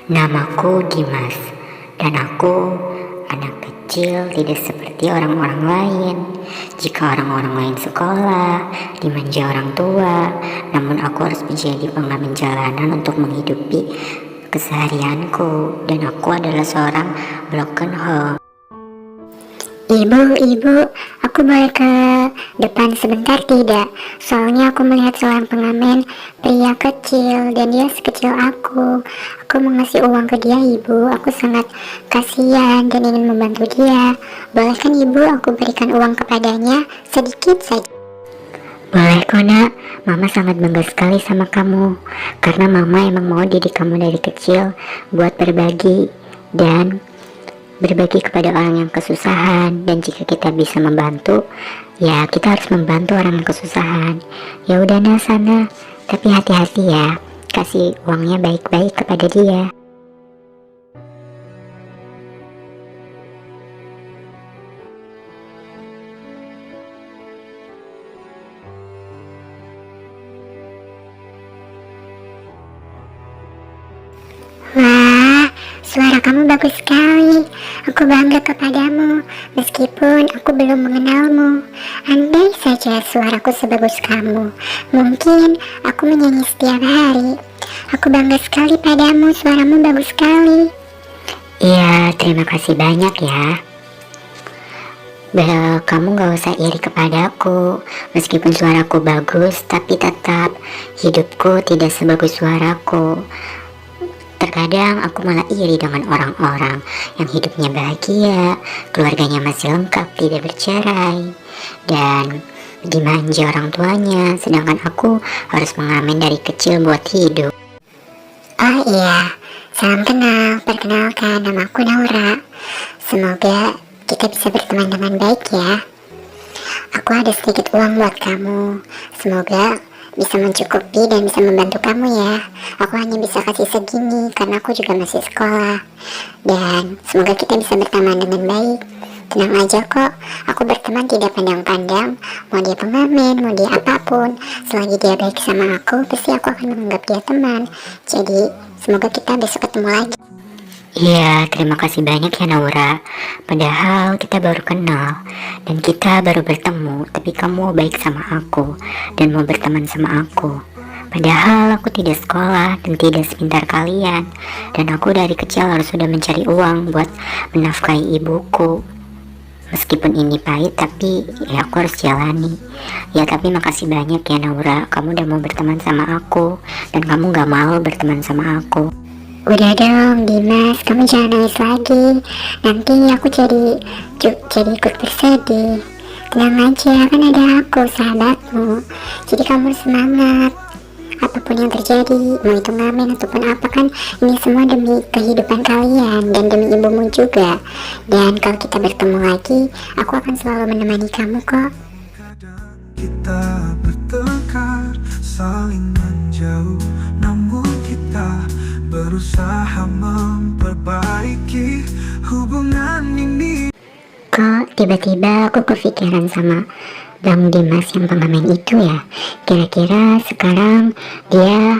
Namaku Dimas, dan aku anak kecil tidak seperti orang-orang lain. Jika orang-orang lain sekolah, dimanja orang tua, namun aku harus menjadi pengamen jalanan untuk menghidupi keseharianku, dan aku adalah seorang broken home. Ibu, aku boleh ke depan sebentar tidak? Soalnya aku melihat seorang pengamen pria kecil dan dia sekecil aku. Aku mau ngasih uang ke dia, Ibu. Aku sangat kasihan dan ingin membantu dia. Boleh kan, Ibu, aku berikan uang kepadanya sedikit saja? Boleh kok nak, mama sangat bangga sekali sama kamu, karena mama emang mau didik kamu dari kecil buat berbagi dan berbagi kepada orang yang kesusahan. Dan jika kita bisa membantu, ya kita harus membantu orang yang kesusahan. Ya udah nah sana, tapi hati-hati ya, kasih uangnya baik-baik kepada dia. Wah, suara kamu bagus sekali. Aku bangga kepadamu, meskipun aku belum mengenalmu. Andai saja suaraku sebagus kamu, mungkin aku menyanyi setiap hari. Aku bangga sekali padamu, suaramu bagus sekali. Iya, terima kasih banyak ya. Kamu gak usah iri kepadaku. Meskipun suaraku bagus, tapi tetap hidupku tidak sebagus suaraku. Terkadang aku malah iri dengan orang-orang yang hidupnya bahagia, keluarganya masih lengkap, tidak bercerai, dan dimanja orang tuanya, sedangkan aku harus mengamen dari kecil buat hidup. Oh iya, salam kenal, perkenalkan, nama aku Naura. Semoga kita bisa berteman dengan baik ya. Aku ada sedikit uang buat kamu. Semoga bisa mencukupi dan bisa membantu kamu ya. Aku hanya bisa kasih segini karena aku juga masih sekolah. Dan semoga kita bisa berteman dengan baik. Tenang aja kok, aku berteman tidak pandang-pandang. Mau dia pengamen, mau dia apapun, selagi dia baik sama aku, pasti aku akan menganggap dia teman. Jadi semoga kita besok ketemu lagi. Iya, terima kasih banyak ya Naura. Padahal kita baru kenal dan kita baru bertemu, tapi kamu baik sama aku dan mau berteman sama aku. Padahal aku tidak sekolah dan tidak sepintar kalian, dan aku dari kecil harus sudah mencari uang buat menafkahi ibuku. Meskipun ini pahit, tapi ya aku harus jalani. Ya tapi makasih banyak ya Naura, kamu udah mau berteman sama aku dan kamu gak mau berteman sama aku. Udah dong Dimas, kamu jangan nangis lagi. Nanti aku jadi ikut bersedih. Tenang aja, kan ada aku, sahabatmu. Jadi kamu harus semangat. Apapun yang terjadi, mau itu ngamen ataupun apa, kan ini semua demi kehidupan kalian dan demi ibumu juga. Dan kalau kita bertemu lagi, aku akan selalu menemani kamu kok. Kita bertengkar, saling menjauh, namun kita berusaha memperbaiki hubungan ini. Kok tiba-tiba aku kepikiran sama Bang Dimas yang pengamen itu ya. Kira-kira sekarang dia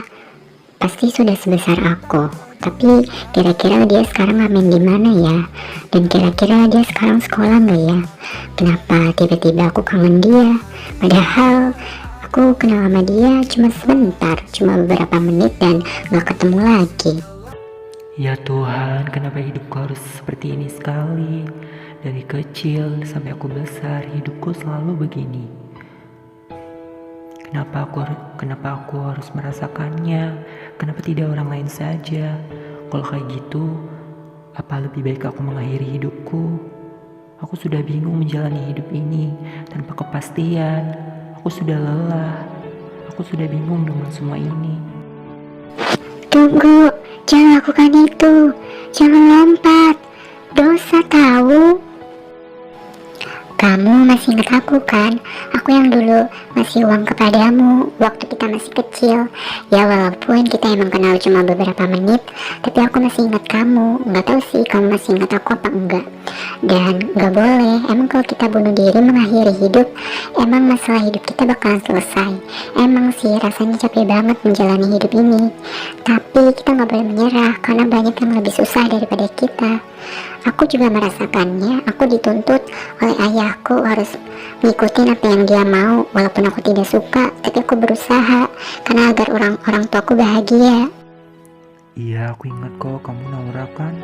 pasti sudah sebesar aku. Tapi kira-kira dia sekarang ngamen di mana ya? Dan kira-kira dia sekarang sekolah nggak ya? Kenapa tiba-tiba aku kangen dia? Padahal aku kenal sama dia cuma sebentar, cuma beberapa menit dan gak ketemu lagi. Ya Tuhan, kenapa hidupku harus seperti ini sekali? Dari kecil sampai aku besar, hidupku selalu begini. Kenapa aku harus merasakannya? Kenapa tidak orang lain saja? Kalau kayak gitu, apa lebih baik aku mengakhiri hidupku? Aku sudah bingung menjalani hidup ini tanpa kepastian. Aku sudah lelah. Aku sudah bingung dengan semua ini. Tunggu, jangan lakukan itu. Jangan lompat. Dosa tahu. Kamu masih ingat aku kan? Aku yang dulu ngasih uang kepadamu waktu kita masih kecil. Ya walaupun kita emang kenal cuma beberapa menit, tapi aku masih ingat kamu. Nggak tahu sih kamu masih ingat aku apa enggak. Dan nggak boleh, emang kalau kita bunuh diri mengakhiri hidup, emang masalah hidup kita bakalan selesai. Emang sih rasanya capek banget menjalani hidup ini, tapi kita nggak boleh menyerah karena banyak yang lebih susah daripada kita. Aku juga merasakannya. Aku dituntut oleh ayahku harus ngikutin apa yang dia mau, walaupun aku tidak suka, tapi aku berusaha karena agar orang tuaku bahagia. Iya, aku ingat kok kamu Naura kan?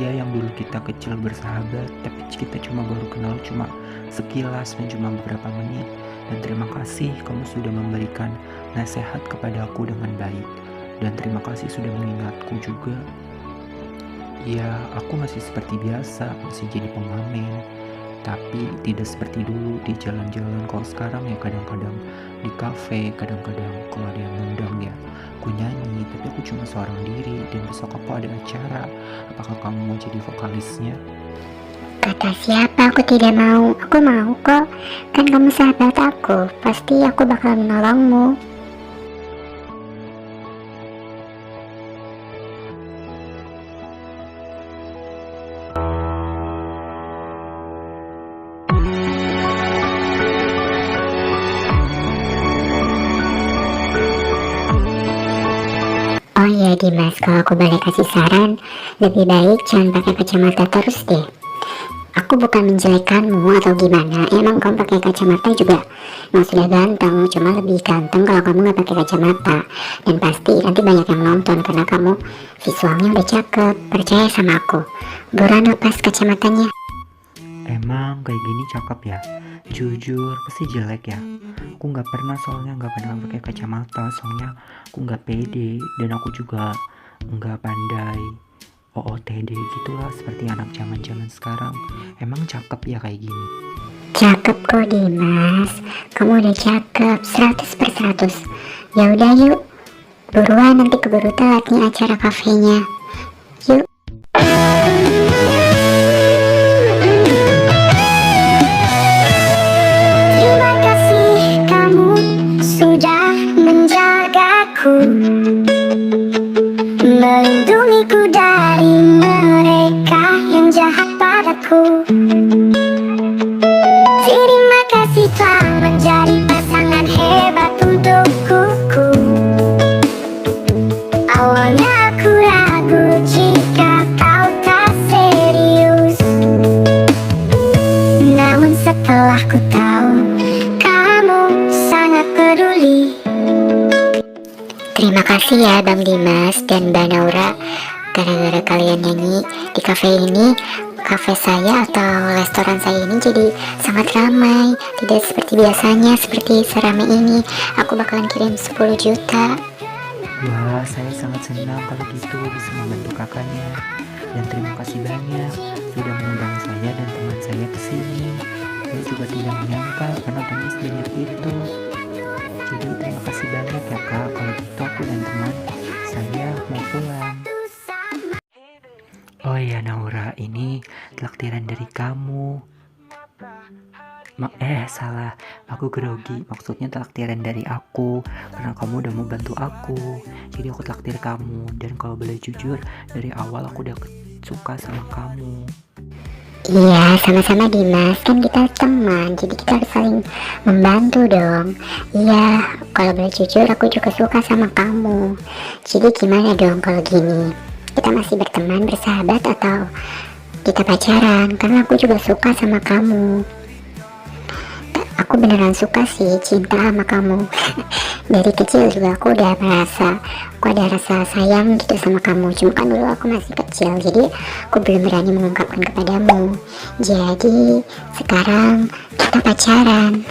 Ya, yang dulu kita kecil bersahabat, tapi kita baru kenal cuma sekilas dan cuma beberapa menit. Dan terima kasih kamu sudah memberikan nasihat kepada aku dengan baik. Dan terima kasih sudah mengingatku juga. Ya, aku masih seperti biasa, masih jadi pengamen. Tapi tidak seperti dulu di jalan-jalan. Kalau sekarang ya kadang-kadang di kafe, kadang-kadang kalau ada yang ngundang ya aku nyanyi. Tapi aku cuma seorang diri dan besok aku ada acara. Apakah kamu mau jadi vokalisnya? Kata siapa aku tidak mau? Aku mau kok. Kan kamu sahabat aku, pasti aku bakal menolongmu. Oh iya Dimas, kalau aku boleh kasih saran, lebih baik jangan pakai kacamata terus deh. Aku bukan menjelekkanmu atau gimana, emang kamu pakai kacamata juga emang sudah ganteng, cuma lebih ganteng kalau kamu nggak pakai kacamata. Dan pasti nanti banyak yang nonton karena kamu visualnya udah cakep, percaya sama aku. Buruan lepas kacamatanya. Emang kayak gini cakep ya? Jujur pasti jelek ya. Aku nggak pernah soalnya nggak pernah pakai kacamata, soalnya aku nggak pede dan aku juga nggak pandai OOTD gitulah seperti anak zaman sekarang. Emang cakep ya kayak gini? Cakep kok Dimas, kamu udah cakep 100/100. Ya udah yuk, buruan nanti keburu telat nih acara kafenya. Yuk. Terima kasih kamu sudah menjagaku, melindungiku dari mereka yang jahat padaku. Terima kasih telah menjadi pasangan hebat untukku. Awalnya aku ragu jika kau tak serius, namun setelah ku tahu kamu sangat peduli. Terima kasih ya Bang Dimas dan Mbak Naura. Gara-gara kalian nyanyi di kafe ini, kafe saya atau restoran saya ini jadi sangat ramai. Tidak seperti biasanya, seperti seramai ini. Aku bakalan kirim 10 juta. Wah, saya sangat senang kalau gitu bisa membantu kakaknya. Dan terima kasih banyak sudah mengundang saya dan teman saya ke sini. Saya juga tidak menyangka karena teman sebanyak itu. Jadi terima kasih banyak ya kak. Kalau gitu aku dan teman saya mau pulang. Oh iya Naura, ini traktiran dari kamu. Salah, aku grogi. Maksudnya traktiran dari aku karena kamu udah mau bantu aku. Jadi aku traktir kamu. Dan kalau boleh jujur, dari awal aku udah suka sama kamu. Iya, sama-sama Dimas, kan kita teman, jadi kita harus saling membantu dong. Iya, kalau boleh jujur aku juga suka sama kamu. Jadi gimana dong kalau gini? Kita masih berteman, bersahabat, atau kita pacaran? Karena aku juga suka sama kamu. Aku beneran suka sih, cinta sama kamu. Dari kecil juga aku udah merasa, aku ada rasa sayang gitu sama kamu. Cuma kan dulu aku masih kecil, jadi aku belum berani mengungkapkan kepadamu. Jadi sekarang kita pacaran.